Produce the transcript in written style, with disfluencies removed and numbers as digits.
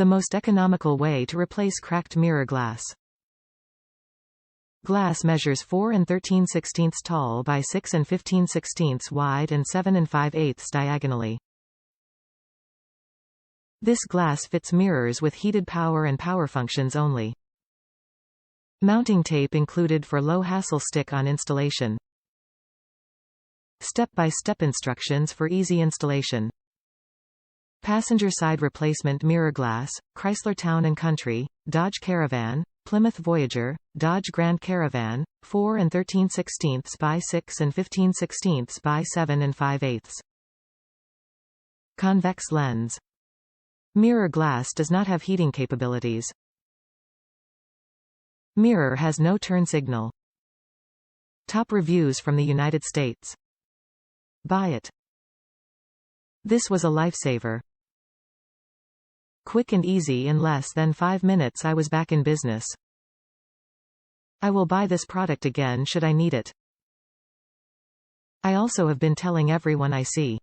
The most economical way to replace cracked mirror glass. Glass measures 4 13/16 tall by 6 15/16 wide and 7 5/8 diagonally. This glass fits mirrors with heated power and power functions only. Mounting tape included for low-hassle stick-on installation. Step-by-step instructions for easy installation. Passenger side replacement mirror glass, Chrysler Town and Country, Dodge Caravan, Plymouth Voyager, Dodge Grand Caravan, 4 13/16 by 6 15/16 by 7 5/8. Convex lens. Mirror glass does not have heating capabilities. Mirror has no turn signal. Top reviews from the United States. Buy it. This was a lifesaver. Quick and easy, in less than 5 minutes I was back in business. I will buy this product again should I need it. I also have been telling everyone I see.